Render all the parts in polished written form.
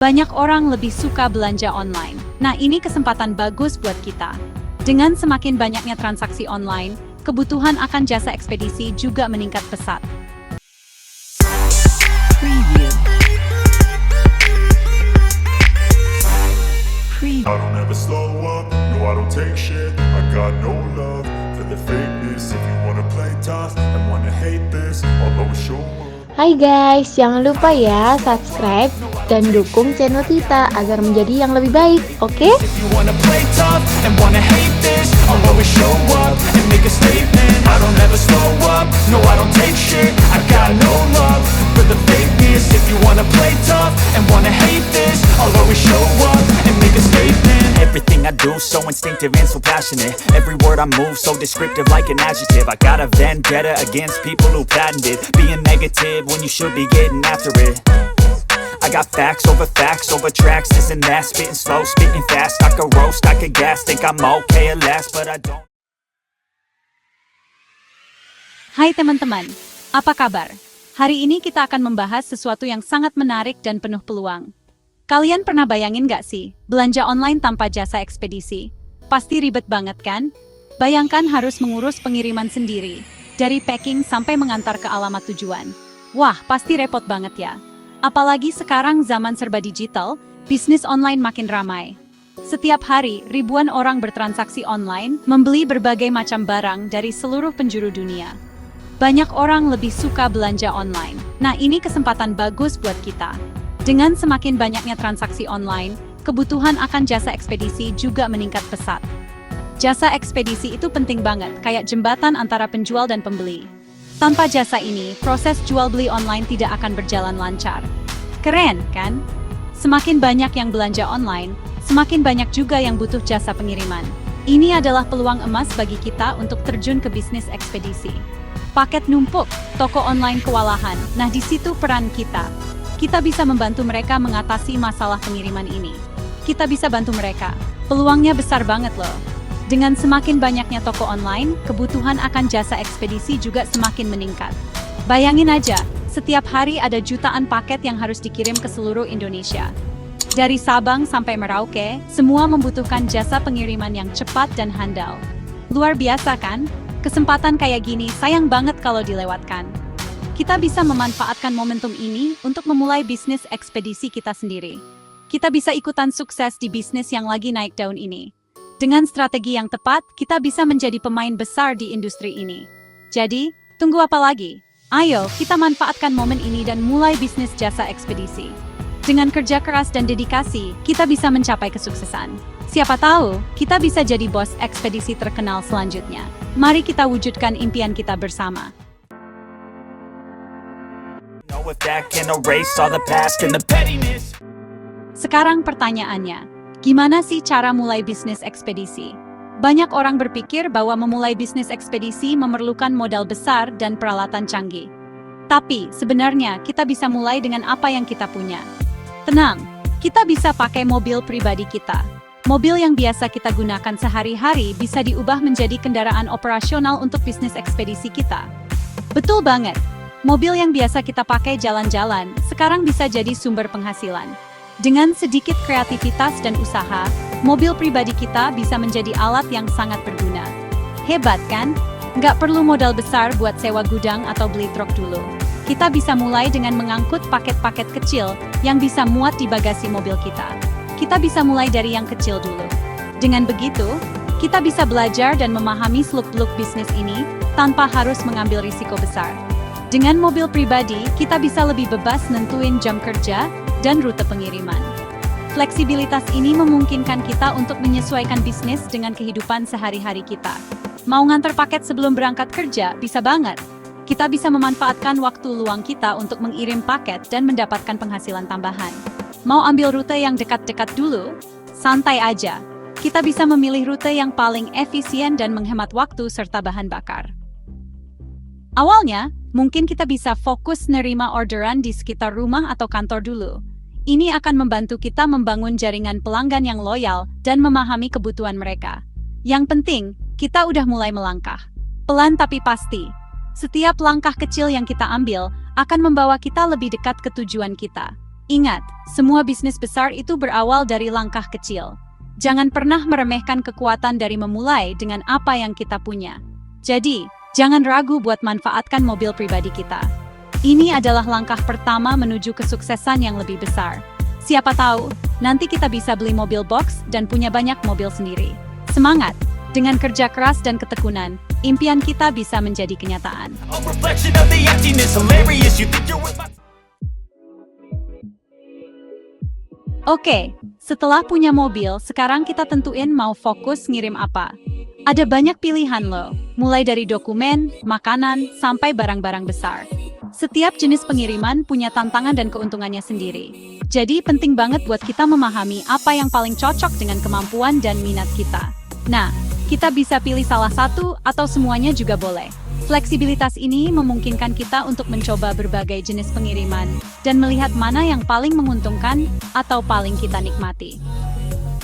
Banyak orang lebih suka belanja online. Nah, ini kesempatan bagus buat kita. Dengan semakin banyaknya transaksi online, kebutuhan akan jasa ekspedisi juga meningkat pesat. I don't ever slow up, no I don't take shit. I got no love for the fakeness. If you wanna play tough and wanna hate this, I'll always show up. Hai guys, jangan lupa ya subscribe dan dukung channel kita agar menjadi yang lebih baik, oke? If you wanna play tough and wanna hate this, I'll always show up and make a statement. I don't ever slow up, no I don't take shit. I got no love for the fakeness. If you wanna play tough and wanna hate this, I'll always show up and make a statement. Everything I do so instinctive and so passionate. Every word I move so descriptive like an adjective. I got a vendetta against people who patented being negative when you should be getting after it. I got facts over tracks, this and that. Spitting slow, spitting fast. I could roast, I could gas. Think I'm okay at last, but I don't. Hai teman-teman, apa kabar? Hari ini kita akan membahas sesuatu yang sangat menarik dan penuh peluang. Kalian pernah bayangin gak sih, belanja online tanpa jasa ekspedisi? Pasti ribet banget kan? Bayangkan harus mengurus pengiriman sendiri, dari packing sampai mengantar ke alamat tujuan. Wah, pasti repot banget ya. Apalagi sekarang zaman serba digital, bisnis online makin ramai. Setiap hari, ribuan orang bertransaksi online, membeli berbagai macam barang dari seluruh penjuru dunia. Banyak orang lebih suka belanja online. Nah, ini kesempatan bagus buat kita. Dengan semakin banyaknya transaksi online, kebutuhan akan jasa ekspedisi juga meningkat pesat. Jasa ekspedisi itu penting banget, kayak jembatan antara penjual dan pembeli. Tanpa jasa ini, proses jual-beli online tidak akan berjalan lancar. Keren, kan? Semakin banyak yang belanja online, semakin banyak juga yang butuh jasa pengiriman. Ini adalah peluang emas bagi kita untuk terjun ke bisnis ekspedisi. Paket numpuk, toko online kewalahan, nah di situ peran kita. Kita bisa membantu mereka mengatasi masalah pengiriman ini. Kita bisa bantu mereka. Peluangnya besar banget loh. Dengan semakin banyaknya toko online, kebutuhan akan jasa ekspedisi juga semakin meningkat. Bayangin aja, setiap hari ada jutaan paket yang harus dikirim ke seluruh Indonesia. Dari Sabang sampai Merauke, semua membutuhkan jasa pengiriman yang cepat dan handal. Luar biasa kan? Kesempatan kayak gini sayang banget kalau dilewatkan. Kita bisa memanfaatkan momentum ini untuk memulai bisnis ekspedisi kita sendiri. Kita bisa ikutan sukses di bisnis yang lagi naik daun ini. Dengan strategi yang tepat, kita bisa menjadi pemain besar di industri ini. Jadi, tunggu apa lagi? Ayo, kita manfaatkan momen ini dan mulai bisnis jasa ekspedisi. Dengan kerja keras dan dedikasi, kita bisa mencapai kesuksesan. Siapa tahu, kita bisa jadi bos ekspedisi terkenal selanjutnya. Mari kita wujudkan impian kita bersama. Know if that can erase all the past and the pettiness. Sekarang pertanyaannya, gimana sih cara mulai bisnis ekspedisi? Banyak orang berpikir bahwa memulai bisnis ekspedisi memerlukan modal besar dan peralatan canggih. Tapi sebenarnya kita bisa mulai dengan apa yang kita punya. Tenang, kita bisa pakai mobil pribadi kita. Mobil yang biasa kita gunakan sehari-hari bisa diubah menjadi kendaraan operasional untuk bisnis ekspedisi kita. Betul banget. Mobil yang biasa kita pakai jalan-jalan, sekarang bisa jadi sumber penghasilan. Dengan sedikit kreativitas dan usaha, mobil pribadi kita bisa menjadi alat yang sangat berguna. Hebat kan? Nggak perlu modal besar buat sewa gudang atau beli truk dulu. Kita bisa mulai dengan mengangkut paket-paket kecil yang bisa muat di bagasi mobil kita. Kita bisa mulai dari yang kecil dulu. Dengan begitu, kita bisa belajar dan memahami seluk-beluk bisnis ini tanpa harus mengambil risiko besar. Dengan mobil pribadi, kita bisa lebih bebas nentuin jam kerja dan rute pengiriman. Fleksibilitas ini memungkinkan kita untuk menyesuaikan bisnis dengan kehidupan sehari-hari kita. Mau ngantar paket sebelum berangkat kerja, bisa banget. Kita bisa memanfaatkan waktu luang kita untuk mengirim paket dan mendapatkan penghasilan tambahan. Mau ambil rute yang dekat-dekat dulu? Santai aja. Kita bisa memilih rute yang paling efisien dan menghemat waktu serta bahan bakar. Awalnya, mungkin kita bisa fokus nerima orderan di sekitar rumah atau kantor dulu. Ini akan membantu kita membangun jaringan pelanggan yang loyal dan memahami kebutuhan mereka. Yang penting, kita udah mulai melangkah. Pelan tapi pasti. Setiap langkah kecil yang kita ambil akan membawa kita lebih dekat ke tujuan kita. Ingat, semua bisnis besar itu berawal dari langkah kecil. Jangan pernah meremehkan kekuatan dari memulai dengan apa yang kita punya. Jadi, jangan ragu buat manfaatkan mobil pribadi kita. Ini adalah langkah pertama menuju kesuksesan yang lebih besar. Siapa tahu, nanti kita bisa beli mobil box dan punya banyak mobil sendiri. Semangat! Dengan kerja keras dan ketekunan, impian kita bisa menjadi kenyataan. A reflection of the emptiness, hilarious. You think you're with my... Oke, setelah punya mobil, sekarang kita tentuin mau fokus ngirim apa. Ada banyak pilihan loh, mulai dari dokumen, makanan, sampai barang-barang besar. Setiap jenis pengiriman punya tantangan dan keuntungannya sendiri. Jadi penting banget buat kita memahami apa yang paling cocok dengan kemampuan dan minat kita. Nah, kita bisa pilih salah satu atau semuanya juga boleh. Fleksibilitas ini memungkinkan kita untuk mencoba berbagai jenis pengiriman dan melihat mana yang paling menguntungkan atau paling kita nikmati.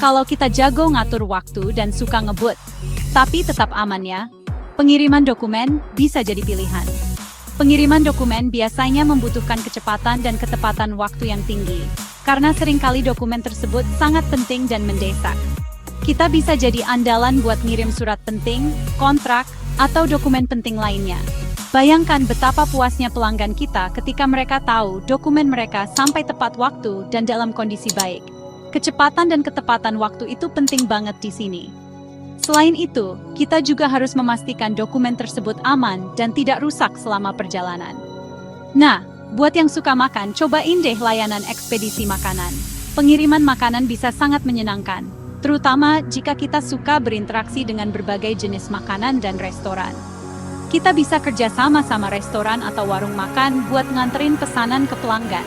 Kalau kita jago ngatur waktu dan suka ngebut, tapi tetap aman ya, pengiriman dokumen bisa jadi pilihan. Pengiriman dokumen biasanya membutuhkan kecepatan dan ketepatan waktu yang tinggi, karena seringkali dokumen tersebut sangat penting dan mendesak. Kita bisa jadi andalan buat ngirim surat penting, kontrak, atau dokumen penting lainnya. Bayangkan betapa puasnya pelanggan kita ketika mereka tahu dokumen mereka sampai tepat waktu dan dalam kondisi baik. Kecepatan dan ketepatan waktu itu penting banget di sini. Selain itu, kita juga harus memastikan dokumen tersebut aman dan tidak rusak selama perjalanan. Nah, buat yang suka makan, cobain deh layanan ekspedisi makanan. Pengiriman makanan bisa sangat menyenangkan, terutama jika kita suka berinteraksi dengan berbagai jenis makanan dan restoran. Kita bisa kerja sama restoran atau warung makan buat nganterin pesanan ke pelanggan.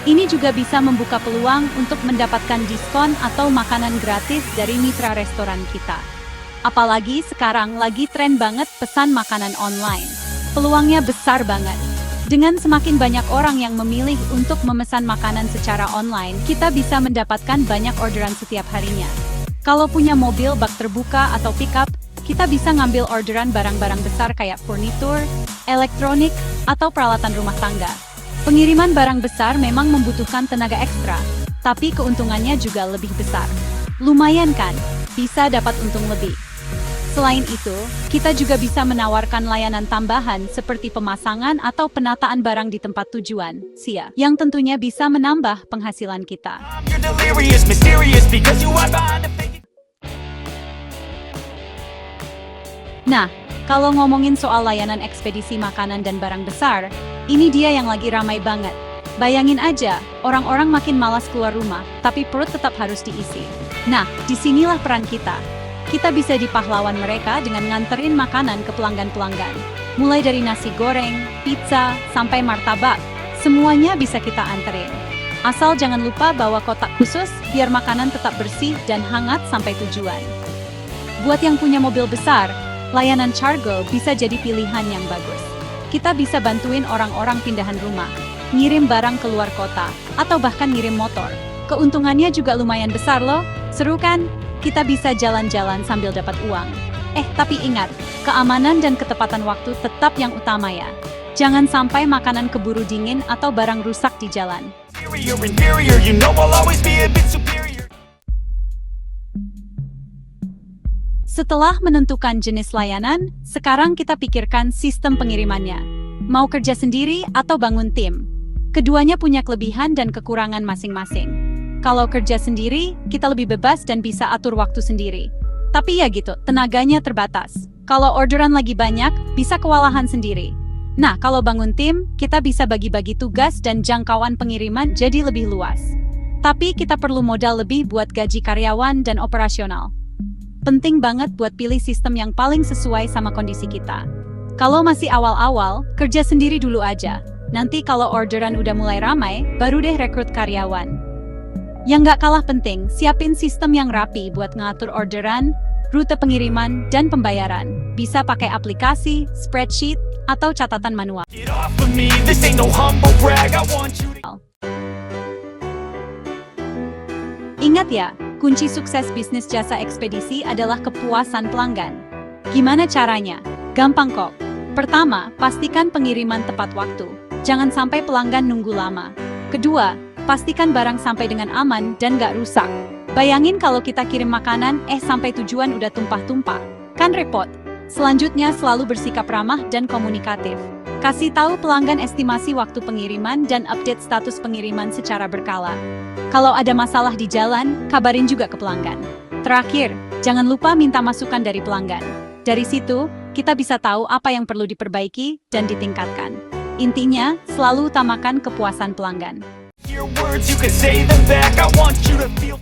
Ini juga bisa membuka peluang untuk mendapatkan diskon atau makanan gratis dari mitra restoran kita. Apalagi sekarang lagi tren banget pesan makanan online. Peluangnya besar banget. Dengan semakin banyak orang yang memilih untuk memesan makanan secara online, kita bisa mendapatkan banyak orderan setiap harinya. Kalau punya mobil bak terbuka atau pickup, kita bisa ngambil orderan barang-barang besar kayak furnitur, elektronik, atau peralatan rumah tangga. Pengiriman barang besar memang membutuhkan tenaga ekstra, tapi keuntungannya juga lebih besar. Lumayan kan? Bisa dapat untung lebih. Selain itu, kita juga bisa menawarkan layanan tambahan seperti pemasangan atau penataan barang di tempat tujuan, yang tentunya bisa menambah penghasilan kita. You're delirious, mysterious, because you are behind the fake. Nah, kalau ngomongin soal layanan ekspedisi makanan dan barang besar, ini dia yang lagi ramai banget. Bayangin aja, orang-orang makin malas keluar rumah, tapi perut tetap harus diisi. Nah, disinilah peran kita. Kita bisa di pahlawan mereka dengan nganterin makanan ke pelanggan-pelanggan. Mulai dari nasi goreng, pizza, sampai martabak, semuanya bisa kita anterin. Asal jangan lupa bawa kotak khusus biar makanan tetap bersih dan hangat sampai tujuan. Buat yang punya mobil besar, layanan Cargo bisa jadi pilihan yang bagus. Kita bisa bantuin orang-orang pindahan rumah, ngirim barang keluar kota, atau bahkan ngirim motor. Keuntungannya juga lumayan besar loh, seru kan? Kita bisa jalan-jalan sambil dapat uang. Tapi ingat, keamanan dan ketepatan waktu tetap yang utama ya. Jangan sampai makanan keburu dingin atau barang rusak di jalan. Inferior, you know I'll always be a bit superior. Setelah menentukan jenis layanan, sekarang kita pikirkan sistem pengirimannya. Mau kerja sendiri atau bangun tim? Keduanya punya kelebihan dan kekurangan masing-masing. Kalau kerja sendiri, kita lebih bebas dan bisa atur waktu sendiri. Tapi ya gitu, tenaganya terbatas. Kalau orderan lagi banyak, bisa kewalahan sendiri. Nah, kalau bangun tim, kita bisa bagi-bagi tugas dan jangkauan pengiriman jadi lebih luas. Tapi kita perlu modal lebih buat gaji karyawan dan operasional. Penting banget buat pilih sistem yang paling sesuai sama kondisi kita. Kalau masih awal-awal, kerja sendiri dulu aja. Nanti kalau orderan udah mulai ramai, baru deh rekrut karyawan. Yang nggak kalah penting, siapin sistem yang rapi buat ngatur orderan, rute pengiriman, dan pembayaran. Bisa pakai aplikasi, spreadsheet, atau catatan manual. Get off of me, this ain't no humble brag. I want you to... Ingat ya, kunci sukses bisnis jasa ekspedisi adalah kepuasan pelanggan. Gimana caranya? Gampang kok. Pertama, pastikan pengiriman tepat waktu. Jangan sampai pelanggan nunggu lama. Kedua, Pastikan barang sampai dengan aman dan gak rusak. Bayangin kalau kita kirim makanan, sampai tujuan udah tumpah-tumpah. Kan repot. Selanjutnya selalu bersikap ramah dan komunikatif. Kasih tahu pelanggan estimasi waktu pengiriman dan update status pengiriman secara berkala. Kalau ada masalah di jalan, kabarin juga ke pelanggan. Terakhir, jangan lupa minta masukan dari pelanggan. Dari situ, kita bisa tahu apa yang perlu diperbaiki dan ditingkatkan. Intinya, selalu utamakan kepuasan pelanggan. Your words, you can say them back. I want you to feel.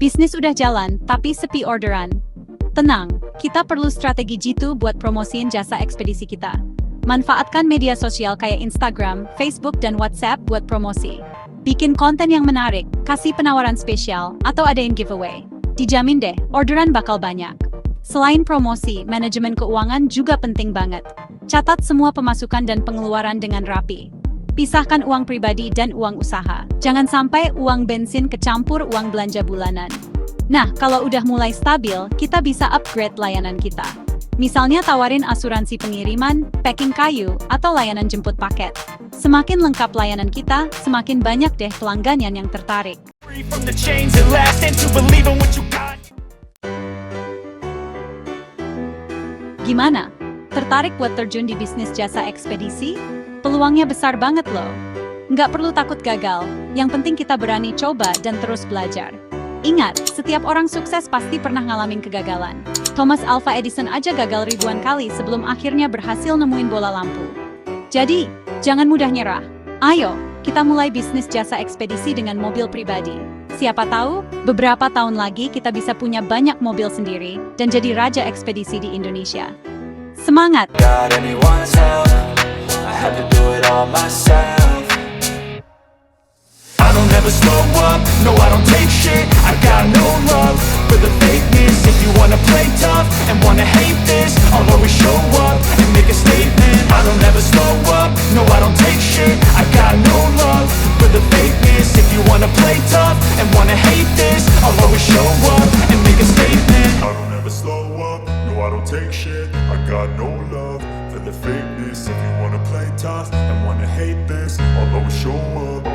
Bisnis udah jalan, tapi sepi orderan. Tenang, kita perlu strategi jitu buat promosiin jasa ekspedisi kita. Manfaatkan media sosial kayak Instagram, Facebook, dan WhatsApp buat promosi. Bikin konten yang menarik, kasih penawaran spesial, atau adain giveaway. Dijamin deh, orderan bakal banyak. Selain promosi, manajemen keuangan juga penting banget. Catat semua pemasukan dan pengeluaran dengan rapi. Pisahkan uang pribadi dan uang usaha. Jangan sampai uang bensin kecampur uang belanja bulanan. Nah, kalau udah mulai stabil, kita bisa upgrade layanan kita. Misalnya tawarin asuransi pengiriman, packing kayu, atau layanan jemput paket. Semakin lengkap layanan kita, semakin banyak deh pelanggan yang tertarik. Free from the chains at last and to believe in what you got. Gimana? Tertarik buat terjun di bisnis jasa ekspedisi? Peluangnya besar banget loh. Nggak perlu takut gagal, yang penting kita berani coba dan terus belajar. Ingat, setiap orang sukses pasti pernah ngalamin kegagalan. Thomas Alva Edison aja gagal ribuan kali sebelum akhirnya berhasil nemuin bola lampu. Jadi, jangan mudah nyerah. Ayo, kita mulai bisnis jasa ekspedisi dengan mobil pribadi. Siapa tahu, beberapa tahun lagi kita bisa punya banyak mobil sendiri dan jadi raja ekspedisi di Indonesia. Semangat! Got anyone's help. I had to do it all myself. I don't ever slow up, no I don't take shit. I got no love for the fakeness. If you wanna play tough and wanna hate this, I'll always show up and make a statement. I don't ever slow up, no I don't take shit. I got no love for the fakeness. If you wanna play tough and wanna hate this, I'll always show up and make a statement. I don't ever slow up, no I don't take shit. I got no love for the fakeness. If you wanna play tough and wanna hate this, I'll always show up.